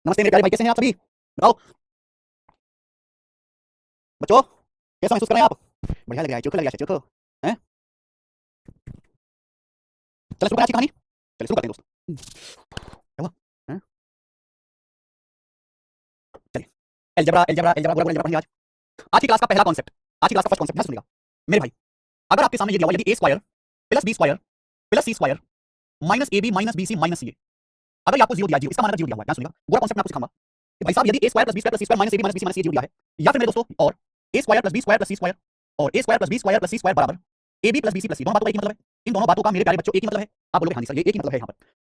नमस्ते मेरे प्यारे भाई, कैसे हैं आप सभी? बताओ बच्चों, कैसा महसूस कर रहे हैं आप? बढ़िया लग रहा है, चोखो लग रहा है, चोखो हैं? चलो शुरू करें आज की कहानी। चलिए शुरू करते हैं दोस्त। क्या हुआ? हैं? चलिए, अलजेब्रा अलजेब्रा अलजेब्रा पूरा अलजेब्रा पढ़ेंगे आज। आज की क्लास का पहला कॉन्सेप्ट, आज की क्लास का फर्स्ट कॉन्सेप्ट ध्यान से सुनिएगा मेरे भाई। अगर आपके सामने ये दिया हुआ यदि a square plus B square plus C square minus A B minus B C minus c a, अगर ये आपको जीरो दिया, जीरो इसका मतलब जीरो दिया हुआ है, ध्यान सुनिएगा, पूरा कॉन्सेप्ट मैं आपको सिखाऊंगा कि भाई साहब यदि a square plus B square plus C square minus A B minus B C minus c zero दिया है, या फिर मेरे दोस्तों और a square plus B square plus C square और a square plus B square plus C square बराबर a b plus b c plus c, दोनों बातों का एक ही मतलब है। इन दोनों बातों का मेरे प्यारे बच्चों एक ही मतलब है। आप बोलोगे हाँ जी सर, ये एक ही मतलब है यहाँ पर।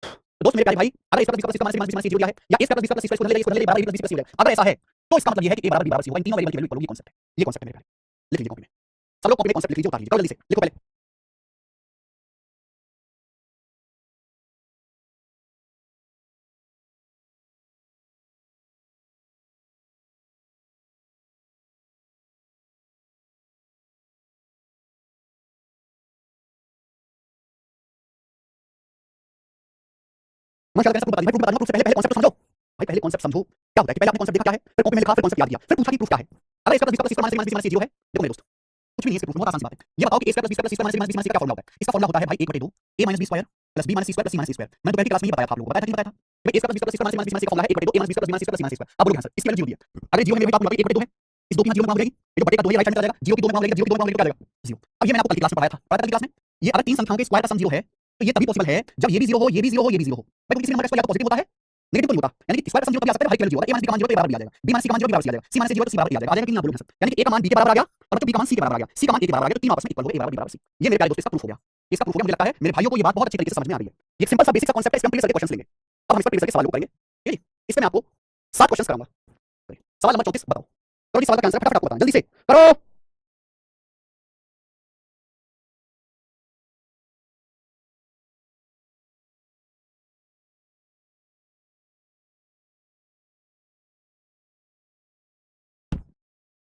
तो दोस्त मेरे प्यारे भाई, अगर इसका प्लस इसका माइनस माइनस माइनस जीरो दिया है, या इसका प्लस इसका प्लस इसका इसको ले ले इसको ले ले बराबर ए प्लस बी प्लस सी हो जाए, अगर ऐसा है तो इसका मतलब ये है कि ए बराबर बी बराबर सी होगा। इन तीनों वेरिएबल की वैल्यू इक्वल होगी। ये कॉन्सेप्ट है, ये कॉन्सेप्ट है मेरे प्यारे। लिख लीजिए कॉपी में, सब लोग कॉपी में कॉन्सेप्ट लिख लीजिए, उतार लीजिए, करो जल्दी से लिखो पहले। मैं क्या कहता हूँ बता दूं से पहले पहले कॉन्सेप्ट समझो भाई, पहले कॉन्सेप्ट समझो क्या होता है कि पहले आपने कॉन्सेप्ट देखा क्या है, फिर कॉपी में लिखा, फिर कॉन्सेप्ट याद किया, फिर पूछा कि प्रूफ क्या है। अगर इसका प्लस इसका माइनस माइनस जीरो है, देखो मेरे दोस्त कुछ भी नहीं है, इसके प्रूफ बहुत आसान सी बात है। ये बताओ कि a square plus b square plus c square minus b minus c का फॉर्मूला होता है। इसका फॉर्मूला होता है भाई 1/2 a minus b square plus b minus c square plus c minus c square. मैंने तो पहली क्लास में ही बताया था, आप लोगों को बताया था कि नहीं बताया था भाई? a square plus b square plus c minus b minus c का फॉर्मूला है 1/2 a minus b square plus b minus c plus c minus c square. अब बोलोगे आंसर इसकी वैल्यू जीरो दी है। अगर जीरो में मेरे पास 1/2 है, इस दो की यहाँ जीरो में हो जाएगी, ये जो बटे का 2 है राइट हैंड चला जाएगा, जीरो की 2 में हो जाएगा, जीरो की 2 में हो जाएगा, क्या जाएगा? जीरो। अब ये मैंने आपको कल की क्लास में पढ़ाया था, कल की क्लास में ये अगर तीन संख्याओं के स्क्वायर का सम जीरो है तो ये तभी पॉसिबल है जब ये भी जीरो हो, ये भी जीरो हो, ये भी जीरो हो। भाई क्योंकि किसी नंबर का स्क्वायर या तो पॉजिटिव होता है, नेगेटिव तो नहीं होता। यानी कि स्क्वायर का सम जीरो तभी आ सकता है भाई, केवल जीरो होगा। a माइनस b का मान जीरो तो a बराबर भी आ जाएगा, b माइनस c का मान जीरो b बराबर भी आ जाएगा, c माइनस जीरो तो c बराबर भी आ जाएगा। आ जाएगा कि नहीं? आप बोलोगे सर, यानी कि a का मान b के बराबर आ गया और बच्चों b का मान c के बराबर आ गया, c का मान a के बराबर आ गया, तो तीनों आपस में इक्वल हो गए, a बराबर b बराबर c। ये मेरे प्यारे दोस्तों इसका प्रूफ हो गया। इसका प्रूफ हो गया। मुझे लगता है मेरे भाइयों को ये बात बहुत अच्छी तरीके से समझ में आ रही है। ये सिंपल सा बेसिक सा कॉन्सेप्ट है, इसमें प्रीवियस क्वेश्चन लेंगे। अब हम इस पर प्रीवियस के सवाल करेंगे, ठीक है? इसमें मैं आपको 7 क्वेश्चन कराऊंगा। सवाल नंबर 34 बताओ, करो जी, सवाल का आंसर फटाफट आपको बताओ, जल्दी से करो।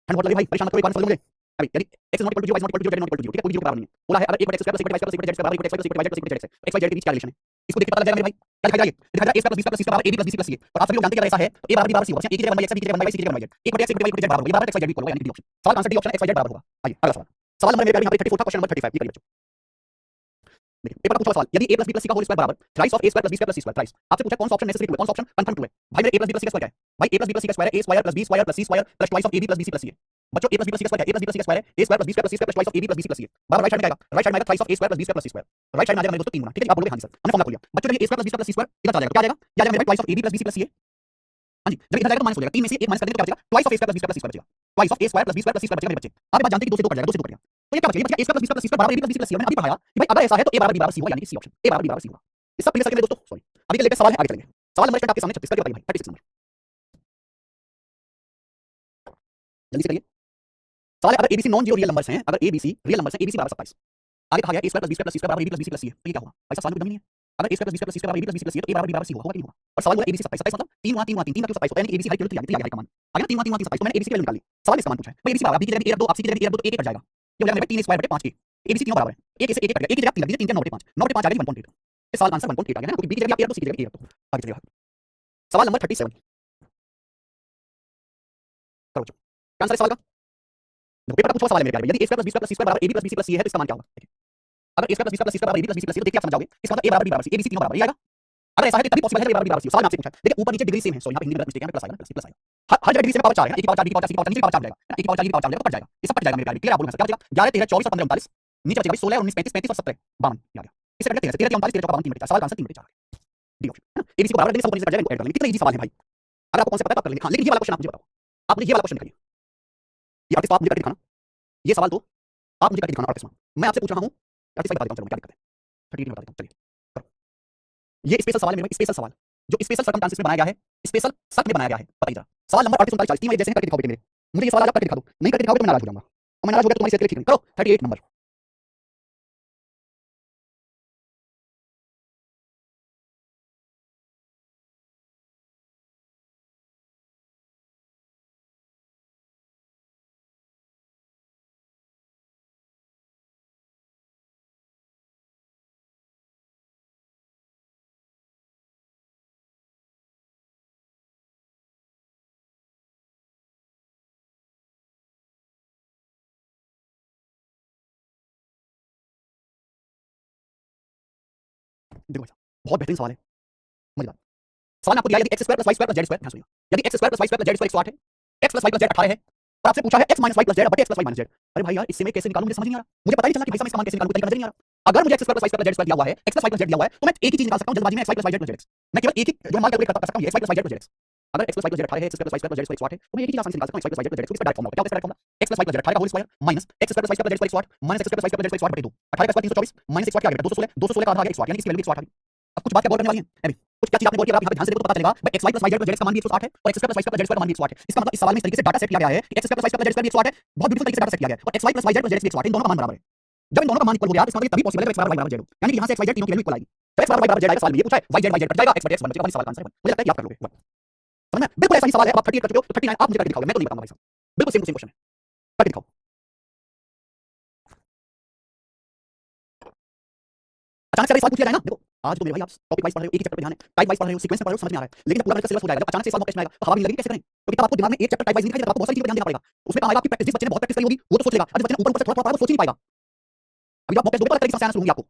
हैंड बहुत लगे भाई, परेशान मत करो, एक बार समझ लो मुझे। अभी यदि x is not equal to 0, y is not equal to 0, z is not equal to 0, ठीक है? कोई 0 के बराबर नहीं है। बोला है अगर a x square plus a y plus z square बराबर equal to x plus y plus z plus x y z के बीच क्या रिलेशन है? इसको देख के पता लग जाएगा मेरे भाई, क्या दिखाई जाएगा? ये दिखाई जाएगा a square plus b square plus c square बराबर ab plus bc plus ca। और आप सभी लोग जानते हैं कि अगर ऐसा है तो a बराबर b बराबर c होगा। a की जगह 1 by x b की जगह 1 by y c की जगह 1 by z, 1 बटे x 1 बटे y 1 बटे z बराबर होगा, ये बराबर x y z इक्वल होगा, यानी कि डी ऑप्शन। सवाल का answer D option x y z बराबर होगा। आइए अगला सवाल। सवाल नंबर मेरे प्यारे यहाँ पे 34 था, क्वेश्चन नंबर 35, ये करिए बच्चों। देखिए पेपर का पूछा हुआ सवाल, यदि a plus b plus c का होल स्क्वायर बराबर thrice of a square plus b square plus c square, thrice आपसे पूछा कौन सा ऑप्शन नेसेसरी ट्रू है, कौन सा ऑप्शन कंफर्म ट्रू है? भाई मेरे a plus b plus c का स्क्वायर क्या है? भाई a plus b plus c का स्क्वायर है a square plus b square plus c square plus twice of ab plus bc plus c है। बच्चों a plus b plus c का square है a plus b plus c का square है a square plus b square plus c square plus twice of ab plus bc plus c है। बराबर right side में आएगा, राइट साइड में आएगा thrice of a square plus b square plus c square. Right side में आ जाएगा मेरे दोस्तों 3 गुना, ठीक है? आप बोलोगे हाँ जी सर, हमने फॉर्मूला खोल लिया। बच्चों जब ये a square plus b square plus c square इधर चला जाएगा, क्या आ जाएगा? क्या आ जाएगा मेरे भाई? twice of ab plus bc plus c है। हाँ जी, जब इधर जाएगा तो माइनस हो जाएगा, 3 में से 1 माइनस कर देंगे तो क्या बचेगा? twice of a square plus b square plus c square बचेगा। twice of a square plus b square plus c square बचेगा मेरे बच्चे। आप ये बात जानते हैं कि 2 से 2 कट जाएगा, 2 से 2 कट गया। तो ये क्या बचेगा? ये बचेगा a square plus b square plus c square बराबर ab plus bc plus c। मैंने अभी पढ़ाया कि भाई अगर ऐसा है तो a बराबर b बराबर c होगा, यानी कि सी ऑप्शन a बराबर b बराबर c होगा। ये सब क्लियर करके मेरे दोस्तों, सॉरी अभी के लेकर सवाल है, आगे चलेंगे। सवाल नंबर आपके सामने 36 करके बताइए भाई, 36 नंबर, जल्दी से करिए। सवाल है अगर ABC non zero real numbers हैं, अगर एबीसी रियल नंबर्स हैं, एबीसी बराबर 27, आगे कहा गया a square plus b square plus c square बराबर ab plus bc plus c है, तो ये क्या होगा भाई? सवाल में दम नहीं है। अगर a square plus b square plus c square बराबर ab plus bc plus c है तो a बराबर b बराबर c होगा कि नहीं होगा? और सवाल बोला एबीसी 27, 27 मतलब 3 गुणा 3 गुणा 3, 3 का क्यों 27 होता है? यानी एबीसी हाइट केवल 3 आ गया का मान आ गया, 3 गुणा 3 गुणा 3 27। तो मैंने एबीसी की वैल्यू निकाली, सवाल इसका मान पूछा है भाई एबीसी बराबर b की जगह a रख दो, आप c की जगह a रख दो तो a कट जाएगा। ये हो जाएगा मेरे 3 स्क्वायर बटे 5 a। एबीसी तीनों बराबर है, a से a कट गया, a की जगह 3 लग गया, 3 9 बटे 5, 9 बटे 5 आ गया 1.8। इस सवाल का आंसर 1.8 आ गया ना, क्योंकि b की जगह आप a रख दो, c की जगह a रख दो। आगे चलिए सवाल नंबर 37 करो बच्चों, क्या आंसर है सवाल का? देखो पेपर का पूछा हुआ सवाल है मेरे प्यारे, यदि a square plus b square plus c square बराबर ab plus bc plus c है तो इसका मान क्या होगा? अगर a square plus b square plus c square बराबर ab plus bc plus c तो देखिए आप समझ जाओगे, इसका मतलब a बराबर b बराबर c, abc तीनों बराबर, ये आएगा। अगर ऐसा है तो तभी पॉसिबल है कि a बराबर b बराबर c। सवाल आपसे पूछा है, देखिए ऊपर नीचे डिग्री सेम है, सो यहाँ पे हिंदी में मिस्टेक है, प्लस आएगा, प्लस आएगा। हर जगह डिग्री सेम पावर 4 है, 1 की पावर 4 b की पावर 4 c की पावर 4 नीचे की पावर 4 जाएगा, 1 की पावर 4 b की पावर 4 जाएगा तो कट जाएगा, ये सब कट जाएगा मेरे प्यारे। क्लियर? आप बोल सकते क्या बचेगा? 11 13 24 और 15 39, नीचे बचेगा 16 19 35 35 और 17 52, ये आ गया। इससे कट 13 13 39 13 54 3 बटे 4, सवाल का आंसर 3 बटे 4 डी ऑप्शन है ना। एबीसी को बराबर देंगे, सब ऊपर नीचे कट जाएगा, इनको ऐड कर लेंगे। कितना इजी सवाल है भाई, अगर आपको कॉन्सेप्ट पता है तो कर लेंगे। हां लेकिन ये वाला क्वेश्चन आप मुझे बताओ, आप मुझे ये वाला क्वेश्चन दिखाइए, ये आर्टिस्ट आप मुझे करके दिखाना, ये सवाल तो आप मुझे करके दिखाना आर्टिस्ट। मैं आपसे पूछ रहा हूं, आर्टिस्ट बता देता हूं, चलो क्या दिक्कत है, 38 में बता देता हूं, चलिए करो। ये स्पेशल सवाल है मेरे, स्पेशल सवाल जो स्पेशल सर्कमस्टेंसेस में बनाया गया है, स्पेशल सर्क में बनाया गया है, बताइए जरा। सवाल नंबर 38 39 3 जैसे हैं, करके दिखाओ बेटे मेरे, मुझे ये सवाल आप करके दिखा दो, नहीं करके दिखाओगे तो मैं नाराज हो जाऊंगा, और मैं नाराज हो गया तो तुम्हारी सेहत के लिए ठीक नहीं। करो 38 नंबर। देखो भाई साहब, बहुत बेहतरीन सवाल है, मजेदार सवाल। आपको दिया यदि x square plus Y square plus Z square, ध्यान सुनिए, यदि x square plus Y square plus Z square 108 है, x plus Y plus Z 18 है, और आपसे पूछा है x minus y plus z बटे x plus y minus z. अरे भाई यार, इससे मैं कैसे निकालूं, मुझे समझ नहीं आ रहा, मुझे पता ही चला कि भाई साहब इसका मान कैसे निकालूं, तरीका नजर नहीं आ रहा। अगर मुझे X square plus Y square plus Z square दिया हुआ है, x plus Y plus Z दिया हुआ है, तो मैं एक ही चीज निकाल सकता हूं जल्दबाजी में, X Y plus Y Z plus Z X. मैं केवल एक ही जो मान कैलकुलेट कर सकता हूं, x Y plus Y Z plus Z x. अगर x plus Y plus Z 18 है, x plus Y square plus Z square 108 है, तो मैं एक ही चीज आसानी से निकाल सकता हूं, x Y plus Y Z plus Z X. इसका डायरेक्ट फॉर्मूला क्या होता है, direct formula X plus Y plus Z 18 का whole square minus X square plus Y square plus Z square 108 minus X square plus Y square plus Z square बटे 2। 18 का square 324 minus x Y क्या आ गया 216, 216 का आधा आ गया 108, यानी इसकी वैल्यू 108 आ गई। अब कुछ बात क्या गौर करने वाली है अभी, कुछ क्या चीज आपने गौर किया, आप यहां पे ध्यान से देखो तो पता चलेगा भाई X Y plus Y Z plus Z का मान भी 108 है और X square plus Y square plus Z square का मान भी 108 है। इसका मतलब इस सवाल में इस तरीके से डाटा सेट किया गया है कि X square plus Y square plus Z square भी 108 है, बहुत ब्यूटीफुल तरीके से डाटा सेट किया गया है, और X Y plus Y Z plus Z 108 इन दोनों का मान बराबर है। जब इन दोनों का मान इक्वल हो गया, इसका मतलब तभी पॉसिबल है एक्स बराबर वाई बराबर जेड हो, यानी यहां से एक्स वाई जेड तीनों की वैल्यू इक्वल आएगी। तो एक्स बराबर वाई बराबर जेड आएगा, सवाल में ये पूछा है वाई जेड कट जाएगा, एक्स बटे एक्स बन जाएगा, सवाल का आंसर है। मुझे लगता है कि आप कर लोगे, समझ में बिल्कुल ऐसा ही सवाल है। अब आप 38 कर चुके हो तो 39 आप मुझे करके दिखाओगे, मैं तो नहीं बताऊंगा भाई साहब, बिल्कुल सेम टू सेम क्वेश्चन है, करके दिखाओ। अचानक से सवाल पूछ लिया जाए ना, देखो आज तो मेरे भाई आप टॉपिक वाइज पढ़ रहे हो, एक ही चैप्टर पे ध्यान है, टाइप वाइज पढ़ रहे हो, सीक्वेंस में पढ़ रहे हो, समझ में आ रहा है, लेकिन जब पूरा सिलेबस हो जाएगा, जब अचानक से सवाल टेस्ट में आएगा तो हवा भी नहीं लगेगी, कैसे करें? क्योंकि तब आपको दिमाग में एक चैप्टर टाइप वाइज नहीं दिखाई देगा, आपको बहुत सारी चीजें ध्यान देना पड़ेगा। उसमें काम आएगा आपकी प्रैक्टिस, जिस बच्चे ने बहुत प्रैक्टिस करी होगी वो तो सोच लेगा, और जिस बच्चे ने ऊपर ऊपर से थोड़ा थोड़ा पढ़ा वो सोच ही नहीं पाएगा। अभी आप मॉक टेस्ट दोगे तो अलग तरीके से समस्या आंसर होंगी आपको,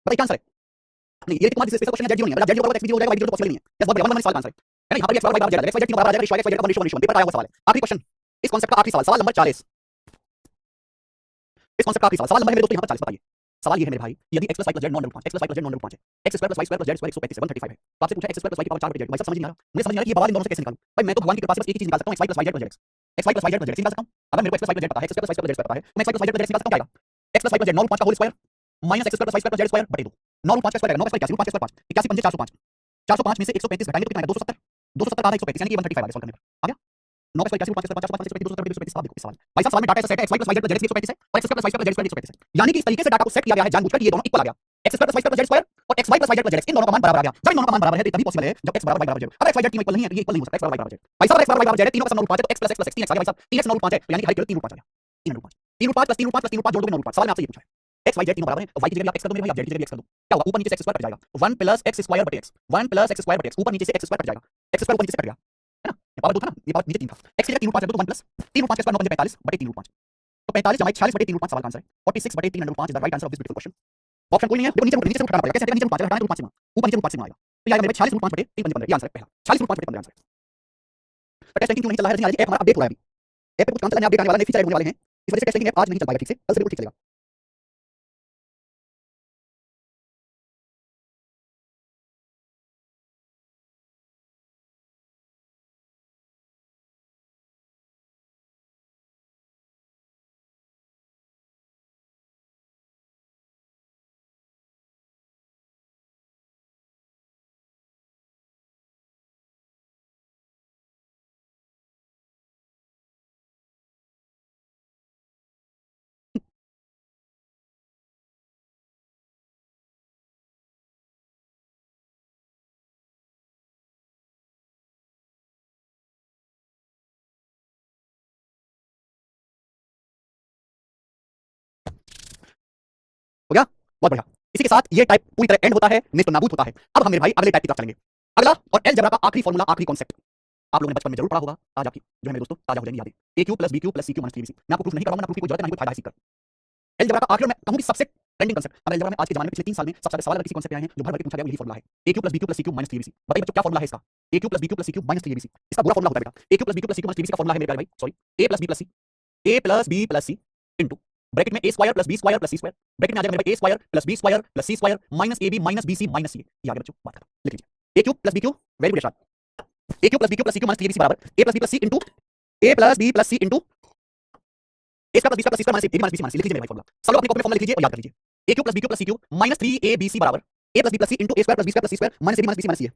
बताइए क्या आंसर है? नहीं, ये तुम्हारा स्पेशल क्वेश्चन है, जेड जीरो नहीं है, जेड जीरो एक्स जीरो हो जाएगा, वाई जीरो तो पॉसिबल नहीं है, यस बहुत बढ़िया, मतलब सवाल का आंसर है ना, यहां पर एक्स बराबर जेड, एक्स वाई जेड बराबर आ जाएगा, एक्स वाई जेड का रेशियो पेपर आया हुआ सवाल है। आखिरी क्वेश्चन इस कांसेप्ट का, आखिरी सवाल, सवाल नंबर 40, इस कांसेप्ट का आखिरी सवाल, सवाल नंबर है मेरे दोस्तों यहां पर 40। बताइए सवाल ये है मेरे भाई, यदि x + y + z non root 5, x + y + z non root 5 है, x square + y square + z square 135 है, 135 है, तो आपसे पूछा x स्क्वायर + y की पावर 4 बटे z, भाई साहब समझ नहीं आ रहा, मुझे समझ नहीं आ रहा कि ये बवाल इन दोनों से कैसे निकालूं। भाई मैं तो भगवान की कृपा से बस एक ही चीज निकाल सकता हूं, x y + y z + z, x y + y z + z निकाल सकता हूं। अगर मेरे को x + y + z पता है, x square + y square + z square पता है, तो मैं x y + y + z निकाल सकता हूं, क्या आएगा x + y + z non root 5 का whole square minus x square + y square + z square बटे 2, नॉन रूट 5 का स्क्वायर आएगा, 9 का स्क्वायर 81, रूट 5 का स्क्वायर 5, 81 पंजे 405, 405 में से 135 घटाएंगे तो कितना आएगा 270, 270 का आधा 135 यानी कि 135 आ गया, सॉल्व करने पर आ गया 9 का स्क्वायर 81, 5 का स्क्वायर 405 270 आप देखो इस सवाल भाई साहब, सवाल में डाटा ऐसा सेट है x y + y z + z 135 है और x square + y square + z square 135 है, यानी कि इस तरीके से डाटा को सेट किया गया है जानबूझकर कि ये दोनों इक्वल आ गया, x square + y square + z square और x y + y z + z इन दोनों का मान बराबर आ गया। जब इन दोनों का मान बराबर है तो तभी पॉसिबल है जब x बराबर y बराबर z। अगर x y z तीनों इक्वल नहीं है तो ये इक्वल नहीं हो सकता, x बराबर y बराबर z। भाई साहब x बराबर y बराबर z है, तीनों का सम नॉन रूट 5 है, तो x + x + x 3x आ गया भाई साहब, 3x नॉन रूट 5 है, यानी कि हाइट 3 रूट 5 आ गया, 3 रूट 5, 3 रूट 5 + 3 रूट 5 + 3 रूट 5 जोड़ दोगे नॉन रूट 5। सवाल में आपसे ये पूछा है x y z तीनों बराबर है, y की जगह आप x कर दो मेरे भाई, आप z की जगह x कर दो, क्या होगा ऊपर नीचे से x स्क्वायर कट जाएगा, 1 + x स्क्वायर बटे x, 1 + x स्क्वायर बटे x, ऊपर नीचे से x स्क्वायर कट जाएगा, x स्क्वायर ऊपर नीचे से कट गया है ना, ये पावर 2 था ना, ये पावर नीचे 3 था, x की जगह 3 रूट 5 है तो 1 + 3 रूट 5 का स्क्वायर 9 45 बटे 3 रूट 5, तो 45 जमा 46 बटे 3 रूट 5 सवाल का आंसर है 46 बटे 3 root 5 is the right answer of this beautiful question. Option कोई नहीं है, देखो नीचे से उठाना पड़ेगा, कैसे हटेगा, नीचे रूट 5 हटाना रूट 5 से ऊपर नीचे रूट 5 से आएगा, तो ये आएगा मेरे 46 रूट 5 बटे 3 15, ये आंसर है पहला, 46 रूट 5 बटे 15 आंसर है। तो टेस्ट रैंकिंग क्यों नहीं चल रहा है, नहीं आ रही ऐप, हमारा अपडेट हो रहा है अभी, ऐप पे कुछ काम चलने अपडेट आने वाला है, फीचर होने वाले हैं, इस वजह से टेस्ट रैंकिंग ऐप आज नहीं चल पाएगा ठीक से, कल से बिल्कुल ठीक चलेगा। हो गया, बहुत बढ़िया। इसी के साथ ये टाइप पूरी तरह एंड होता है, नेस्त नाबूद होता है। अब हम मेरे भाई अगले टाइप की तरफ चलेंगे। अगला और अलजेब्रा का आखिरी फॉर्मूला, आखिरी कॉन्सेप्ट आप लोगों ने बचपन में जरूर पढ़ा होगा, आज आपकी जो है मेरे दोस्तों ताजा हो जाएंगी यादें, a cube plus b cube plus c cube minus 3bc। मैं आपको प्रूफ नहीं कराऊंगा, ना प्रूफ की कोई जरूरत है, ना कोई फायदा है सीख कर। अलजेब्रा का आखिर में कहूं कि सबसे ट्रेंडिंग कॉन्सेप्ट, अब अलजेब्रा में आज के जमाने में पिछले 3 साल में सबसे ज्यादा सवाल अगर किसी कॉन्सेप्ट पे आए हैं जो भर भर के पूछा गया, यही फॉर्मूला है a cube plus b cube plus c cube minus 3bc। बताइए बच्चों क्या फॉर्मूला है इसका, a cube plus b cube plus c cube minus 3bc, इसका पूरा फॉर्मूला होता है बेटा a cube plus b cube plus c cube minus 3bc का फॉर्मूला है मेरे प्यारे भाई, sorry a plus b plus c, a plus b plus c into bracket में a square plus b square plus c square, bracket में आ जाएगा मेरे भाई a square plus b square plus c square minus ab minus bc minus c। ये आ गया बच्चों, बात खत्म, लिख लीजिए a cube plus b cube, very good Yashraj, a cube plus b cube plus c cube minus 3bc बराबर a plus b plus c into a plus b plus c into a square plus b square plus c square minus ab minus bc minus c। लिख लीजिए मेरे भाई formula, सब लोग अपनी copy में formula लिख लीजिए और याद कर लीजिए a cube plus b cube plus c cube minus 3abc बराबर a plus b plus c into a square plus b square plus c square minus ab minus bc minus c है।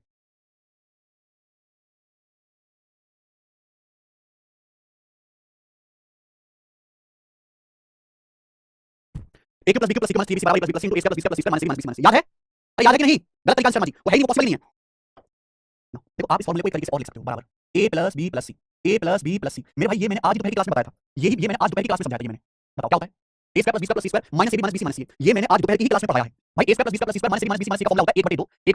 a cube plus b cube plus c cube minus 3bc बराबर a plus b plus c into a square plus b square plus c square minus ab minus bc minus c। याद है, अरे याद है कि नहीं, गलत तरीका से समझिए, वो है ही नहीं, वो पॉसिबल नहीं है। देखो आप इस फॉर्मूले को एक तरीके से और लिख सकते हो, बराबर a plus b plus c, a plus b plus c। मेरे भाई ये मैंने आज दोपहर की क्लास में बताया था, ये मैंने आज दोपहर की क्लास में समझाया था, ये मैंने बताओ क्या होता है a square plus b square plus c square minus ab minus bc minus c। ये मैंने आज दोपहर की ही क्लास में पढ़ाया है भाई, a square plus b square plus c square minus ab minus bc minus c का फॉर्मूला होता है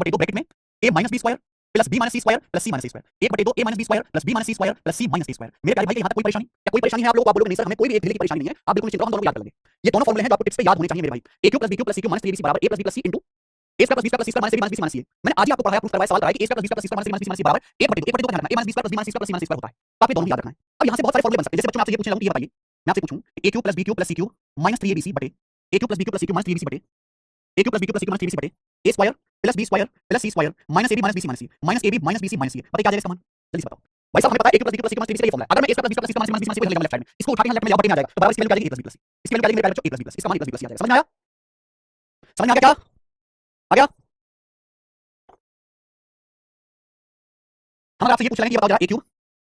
1/2 ब्रैकेट में a minus b square plus b minus c square plus c minus c square, 1/2 a minus b square plus b minus c square plus c minus c square. मेरे प्यारे भाई यहाँ तक कोई परेशानी, क्या कोई परेशानी है आप लोगों को? आप बोलोगे नहीं सर हमें कोई भी एक ढीले की परेशानी नहीं है, आप बिल्कुल निश्चिंत रहो, हम दोनों को याद कर लेंगे। ये दोनों फॉर्मूले हैं जो आपको टिप्स पे याद होने चाहिए मेरे भाई, a cube plus b cube plus c cube minus 3bc बराबर a plus b plus c into A square plus B square plus C square minus A B minus B C मैंने आज ही आपको पढ़ाया, प्रूफ करवाया, सवाल कराया कि a square plus B square plus C square minus A B minus b बराबर 1/2 1/2 तो ध्यान रखना है, a minus B square plus B minus C square plus C minus B square होता है। तो आपको दोनों याद रखना है। अब यहाँ से बहुत सारे फॉर्मूले बन सकते हैं। जैसे बच्चों मैं आपसे ये पूछने लगूं, ये बताइए, मैं आपसे पूछूं a cube plus B cube plus C cube minus 3abc बटे a cube plus B cube plus C cube minus 3abc बटे a cube plus B cube plus C cube minus 3abc बटे a square plus B square minus ab minus bc minus c minus ab minus bc minus c बताइए क्या आ जाएगा इसका मान? जल्दी से बताओ भाई साहब। हमें पता है a cube plus B cube plus C cube minus 3abc का ये फॉर्मूला है। अगर मैं a square plus B square plus C square minus bc minus c को लिखूंगा लेफ्ट साइड में, इसको उठा के लेफ्ट में ले आओ, बटे में आ जाएगा। तो बराबर इसके वैल्यू क्या आ जाएगी a plus B plus c, इसके वैल्यू क्या आ जाएगी मेरे plus a plus b plus c, इसका मान a plus b plus c आ जाएगा। समझ में आ गया? आ गया? हम आपसे ये पूछ रहे हैं कि ये बताओ जरा a cube